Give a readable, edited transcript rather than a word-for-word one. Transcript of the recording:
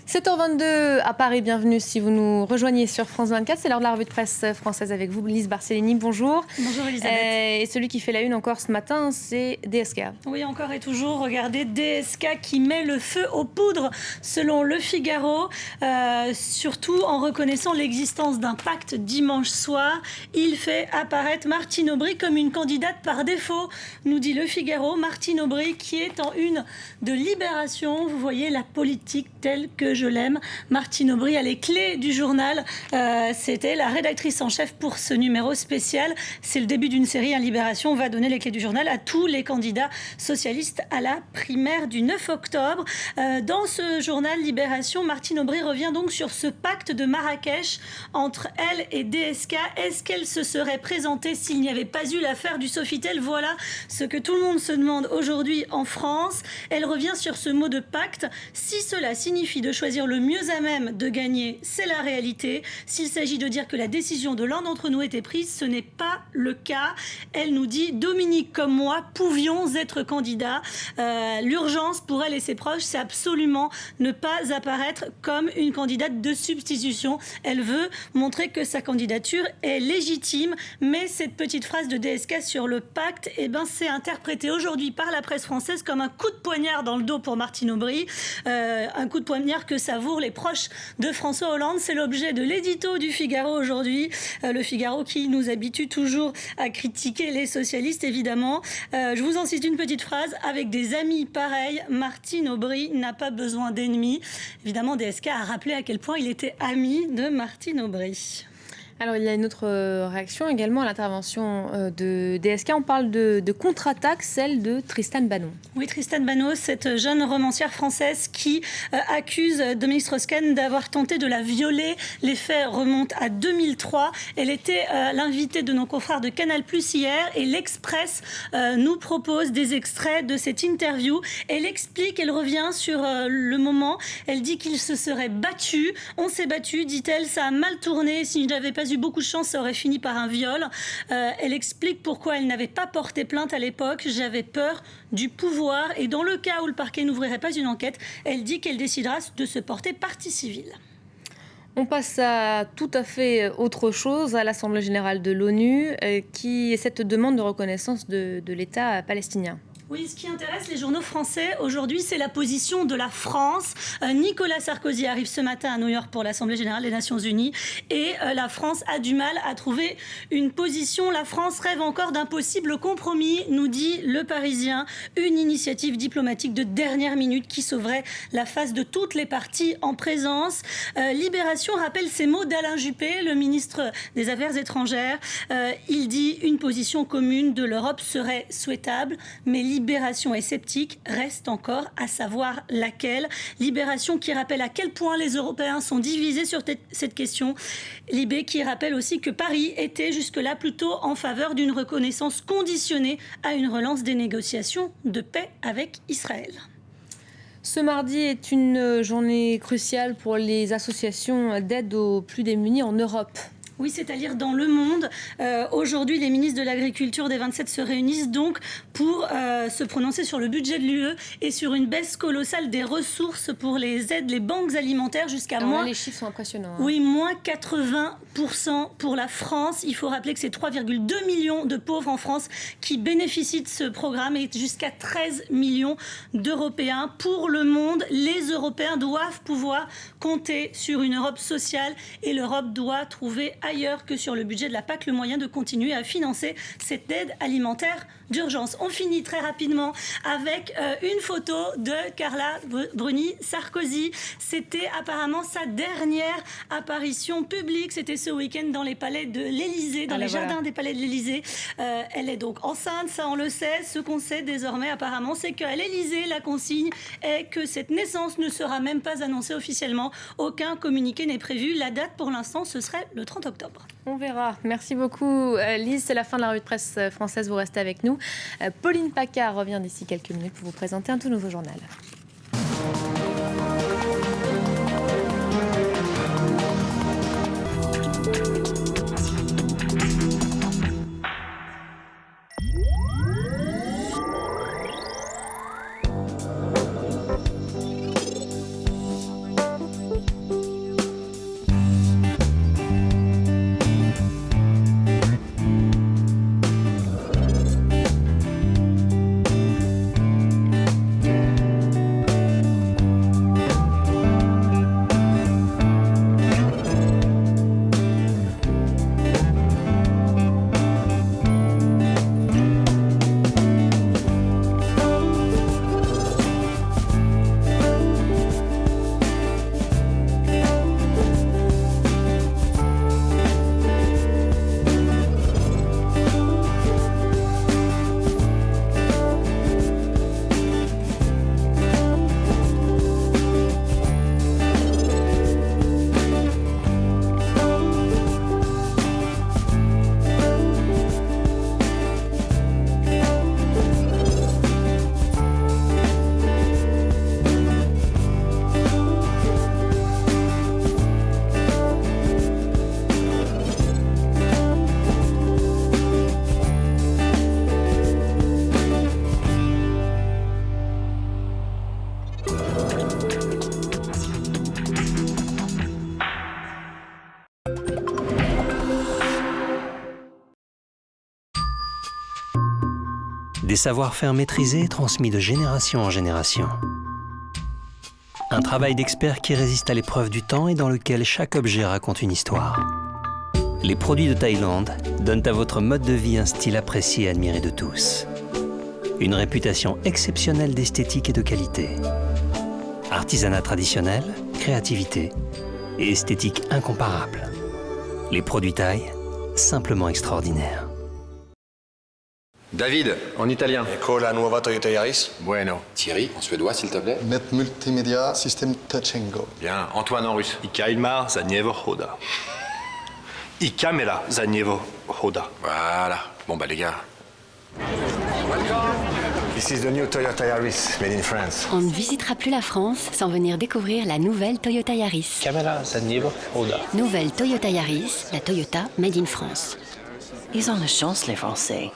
7h22 à Paris, bienvenue si vous nous rejoignez sur France 24. C'est l'heure de la revue de presse française avec vous, Lise Barcellini, bonjour. Bonjour Elisabeth. Et celui qui fait la une encore ce matin, c'est DSK. Oui, encore et toujours, regardez, DSK qui met le feu aux poudres selon Le Figaro, surtout en reconnaissant l'existence d'un pacte dimanche soir. Il fait apparaître Martine Aubry comme une candidate par défaut, nous dit Le Figaro. Martine Aubry qui est en une de Libération. Vous voyez la politique telle que je l'aime. Martine Aubry a les clés du journal. C'était la rédactrice en chef pour ce numéro spécial. C'est le début d'une série. Libération va donner les clés du journal à tous les candidats socialistes à la primaire du 9 octobre. Dans ce journal Libération, Martine Aubry revient donc sur ce pacte de Marrakech entre elle et DSK. Est-ce qu'elle se serait présentée s'il n'y avait pas eu l'affaire du Sofitel? Voilà ce que tout le monde se demande aujourd'hui en France. Elle revient sur ce mot de pacte. Si cela signifie de choisir le mieux à même de gagner, c'est la réalité. S'il s'agit de dire que la décision de l'un d'entre nous était prise, ce n'est pas le cas. Elle nous dit, Dominique comme moi pouvions être candidats. L'urgence pour elle et ses proches, c'est absolument ne pas apparaître comme une candidate de substitution. Elle veut montrer que sa candidature est légitime, mais cette petite phrase de DSK sur le pacte, c'est interprété aujourd'hui par la presse française comme un coup de poignard dans le dos pour Martine Aubry. Un coup de poignard que savourent les proches de François Hollande. C'est l'objet de l'édito du Figaro aujourd'hui. Le Figaro qui nous habitue toujours à critiquer les socialistes, évidemment. Je vous en cite une petite phrase. Avec des amis pareils, Martine Aubry n'a pas besoin d'ennemis. Évidemment, DSK a rappelé à quel point il était ami de Martine Aubry. Alors, il y a une autre réaction également à l'intervention de DSK. On parle de contre-attaque, celle de Tristan Baneau. Oui, Tristan Baneau, cette jeune romancière française qui accuse Dominique Strauss-Kahn d'avoir tenté de la violer. Les faits remontent à 2003. Elle était l'invitée de nos confrères de Canal+ hier et l'Express nous propose des extraits de cette interview. Elle explique, elle revient sur le moment. Elle dit qu'il se serait battu. On s'est battu, dit-elle, ça a mal tourné. Si je n'avais pas eu beaucoup de chance, ça aurait fini par un viol. Elle explique pourquoi elle n'avait pas porté plainte à l'époque. J'avais peur du pouvoir. Et dans le cas où le parquet n'ouvrirait pas une enquête, elle dit qu'elle décidera de se porter partie civile. On passe à tout à fait autre chose, à l'Assemblée générale de l'ONU, qui est cette demande de reconnaissance de l'État palestinien. Oui, ce qui intéresse les journaux français aujourd'hui, c'est la position de la France. Nicolas Sarkozy arrive ce matin à New York pour l'Assemblée générale des Nations Unies et la France a du mal à trouver une position. La France rêve encore d'un possible compromis, nous dit Le Parisien, une initiative diplomatique de dernière minute qui sauverait la face de toutes les parties en présence. Libération rappelle ces mots d'Alain Juppé, le ministre des Affaires étrangères. Il dit une position commune de l'Europe serait souhaitable, mais Libération est sceptique, reste encore à savoir laquelle. Libération qui rappelle à quel point les Européens sont divisés sur cette question. Libé qui rappelle aussi que Paris était jusque-là plutôt en faveur d'une reconnaissance conditionnée à une relance des négociations de paix avec Israël. Ce mardi est une journée cruciale pour les associations d'aide aux plus démunis en Europe. Oui, c'est à lire dans Le Monde. Aujourd'hui, les ministres de l'Agriculture des 27 se réunissent donc pour se prononcer sur le budget de l'UE et sur une baisse colossale des ressources pour les aides, les banques alimentaires jusqu'à moins... Les chiffres sont impressionnants. Oui, moins 80% pour la France. Il faut rappeler que c'est 3,2 millions de pauvres en France qui bénéficient de ce programme et jusqu'à 13 millions d'Européens. Pour le monde, les Européens doivent pouvoir compter sur une Europe sociale et l'Europe doit trouver ailleurs que sur le budget de la PAC le moyen de continuer à financer cette aide alimentaire d'urgence. On finit très rapidement avec une photo de Carla Bruni Sarkozy. C'était apparemment sa dernière apparition publique. C'était ce week-end dans les palais de l'Élysée, dans les jardins des palais de l'Élysée. Elle est donc enceinte, ça on le sait. Ce qu'on sait désormais apparemment, c'est qu'à l'Élysée, la consigne est que cette naissance ne sera même pas annoncée officiellement. Aucun communiqué n'est prévu. La date pour l'instant, ce serait le 30 octobre. On verra. Merci beaucoup Lise. C'est la fin de la revue de presse française. Vous restez avec nous. Pauline Pacard revient d'ici quelques minutes pour vous présenter un tout nouveau journal. Des savoir-faire maîtrisés et transmis de génération en génération. Un travail d'expert qui résiste à l'épreuve du temps et dans lequel chaque objet raconte une histoire. Les produits de Thaïlande donnent à votre mode de vie un style apprécié et admiré de tous. Une réputation exceptionnelle d'esthétique et de qualité. Artisanat traditionnel, créativité et esthétique incomparable. Les produits Thaï, simplement extraordinaires. David, en italien. Ecco la nuova Toyota Yaris. Bueno. Thierry, en suédois, s'il te plaît. Net Multimedia System Touch and Go. Bien. Antoine en russe. Ikailmar za njego hoda. Ikamera za njego hoda. Voilà. Bon bah les gars. This is the new Toyota Yaris, made in France. On ne visitera plus la France sans venir découvrir la nouvelle Toyota Yaris. Kamera za njego hoda. Nouvelle Toyota Yaris, la Toyota made in France. Ils ont la chance, les Français.